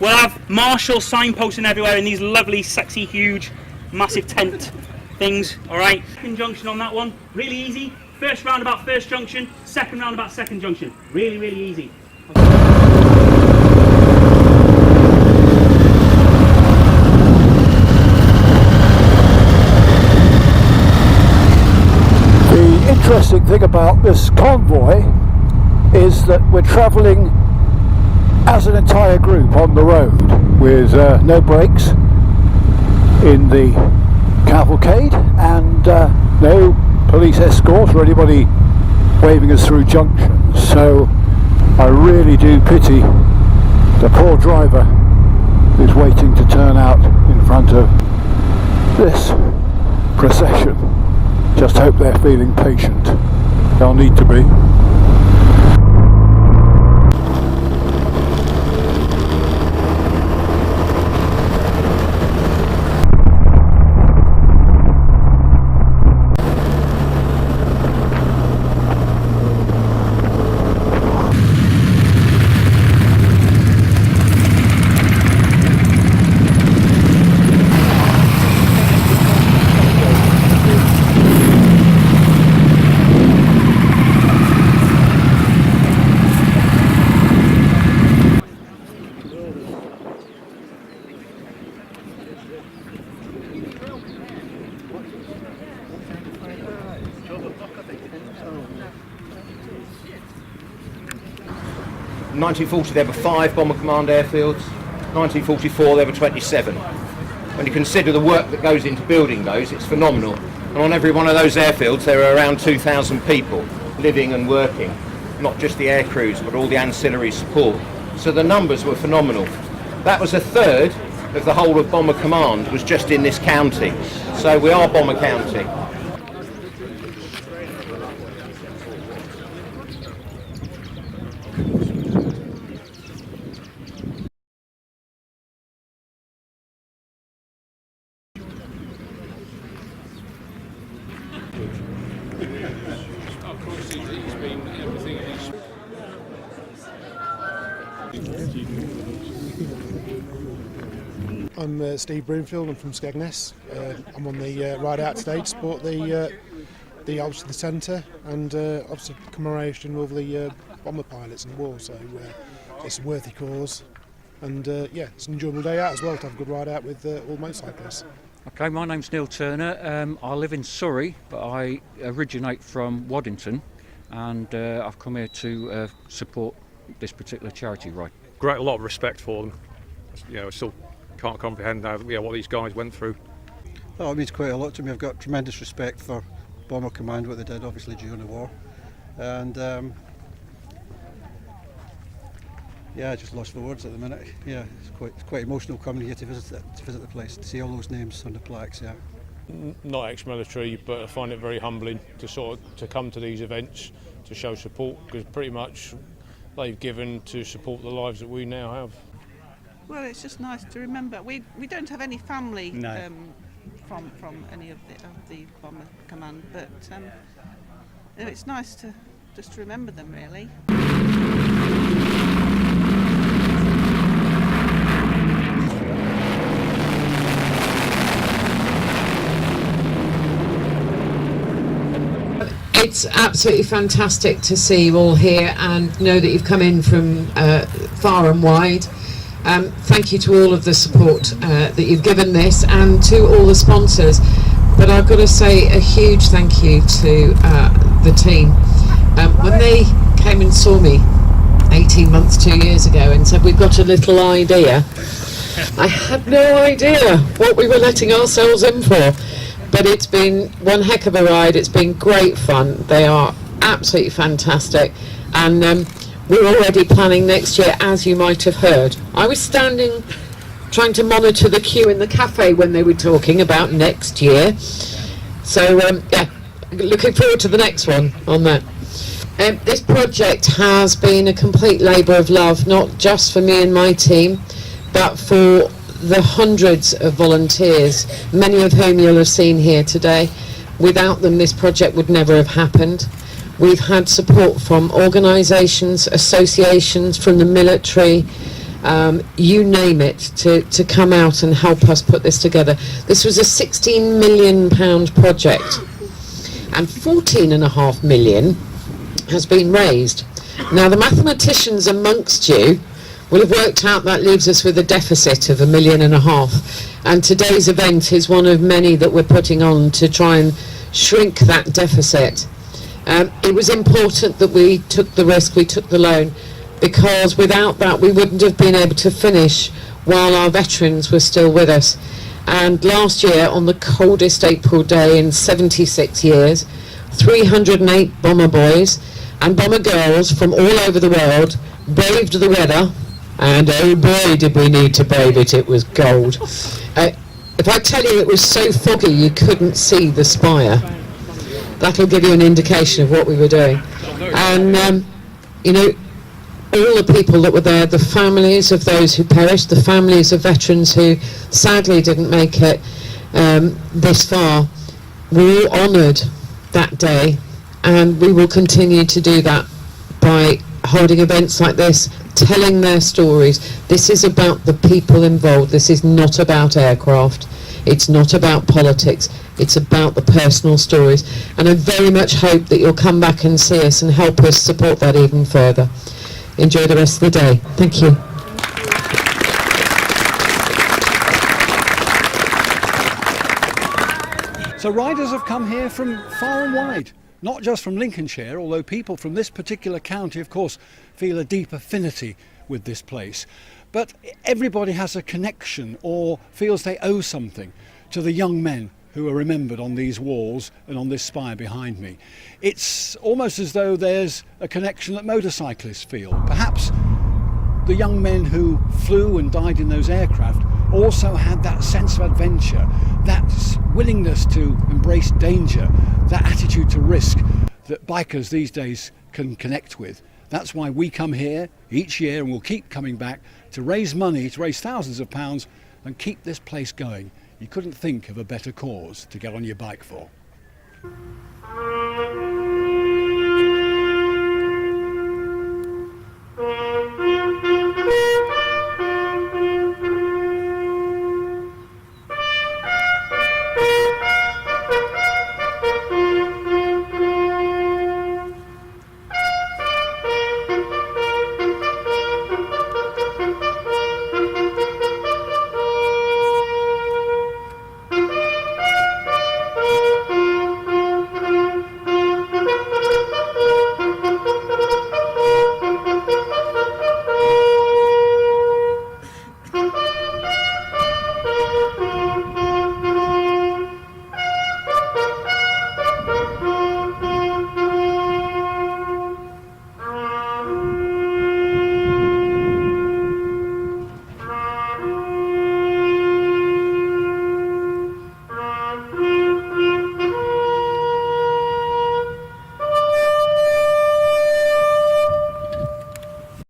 We'll have marshals signposting everywhere in these lovely, sexy, huge, massive tent things, alright? Second junction on that one, really easy. First roundabout, first junction. Second roundabout, second junction. Really, really easy. The interesting thing about this convoy is that we're travelling as an entire group on the road with no brakes in the cavalcade and no police escort or anybody waving us through junctions. So I really do pity the poor driver who's waiting to turn out in front of this procession. Just hope they're feeling patient. They'll need to be. In 1940 there were 5 Bomber Command airfields, 1944 there were 27. When you consider the work that goes into building those, it's phenomenal. And on every one of those airfields there are around 2,000 people living and working, not just the air crews but all the ancillary support. So the numbers were phenomenal. That was a third of the whole of Bomber Command was just in this county. So we are Bomber County. I'm Steve Broomfield. I'm from Skegness. I'm on the ride out today to support the obviously the centre and obviously commemoration with the bomber pilots in the war. So it's a worthy cause, and yeah, it's an enjoyable day out as well to have a good ride out with all motorcyclists. Okay, my name's Neil Turner. I live in Surrey, but I originate from Waddington, and I've come here to support this particular charity ride. Great, a lot of respect for them. You know, I still can't comprehend how, what these guys went through. Oh, it means quite a lot to me. I've got tremendous respect for Bomber Command, what they did obviously during the war, and yeah, I just lost for words at the minute. Yeah, it's quite emotional coming here to visit the place, to see all those names on the plaques. Yeah. Not ex-military, but I find it very humbling to come to these events to show support, because pretty much they've given to support the lives that we now have. Well, it's just nice to remember. We don't have any family from any of the Bomber Command, but it's nice to just remember them, really. It's absolutely fantastic to see you all here and know that you've come in from far and wide. Thank you to all of the support that you've given this, and to all the sponsors. But I've got to say a huge thank you to the team. When they came and saw me 18 months, 2 years ago, and said, "We've got a little idea," I had no idea what we were letting ourselves in for. But it's been one heck of a ride. It's been great fun. They are absolutely fantastic, and we're already planning next year, as you might have heard. I was standing trying to monitor the queue in the cafe when they were talking about next year. So yeah, looking forward to the next one on that. This project has been a complete labour of love, not just for me and my team, but for the hundreds of volunteers, many of whom you'll have seen here today. Without them, this project would never have happened. We've had support from organisations, associations, from the military, you name it, to come out and help us put this together. This was a £16 million project, and 14.5 million has been raised. Now, the mathematicians amongst you will have worked out that leaves us with a deficit of £1.5 million, and today's event is one of many that we're putting on to try and shrink that deficit. It was important that we took the risk, we took the loan, because without that we wouldn't have been able to finish while our veterans were still with us. And last year, on the coldest April day in 76 years, 308 bomber boys and bomber girls from all over the world braved the weather, and oh boy did we need to brave it, it was cold. If I tell you it was so foggy you couldn't see the spire, that'll give you an indication of what we were doing. And you know, all the people that were there, the families of those who perished, the families of veterans who sadly didn't make it this far, were all honoured that day, and we will continue to do that by holding events like this, telling their stories. This is about the people involved. This is not about aircraft. It's not about politics. It's about the personal stories. And I very much hope that you'll come back and see us and help us support that even further. Enjoy the rest of the day. Thank you. So riders have come here from far and wide, not just from Lincolnshire, although people from this particular county, of course, feel a deep affinity with this place. But everybody has a connection or feels they owe something to the young men who are remembered on these walls and on this spire behind me. It's almost as though there's a connection that motorcyclists feel. Perhaps the young men who flew and died in those aircraft also had that sense of adventure, that willingness to embrace danger, that attitude to risk that bikers these days can connect with. That's why we come here each year, and we'll keep coming back to raise money, to raise thousands of pounds and keep this place going. You couldn't think of a better cause to get on your bike for.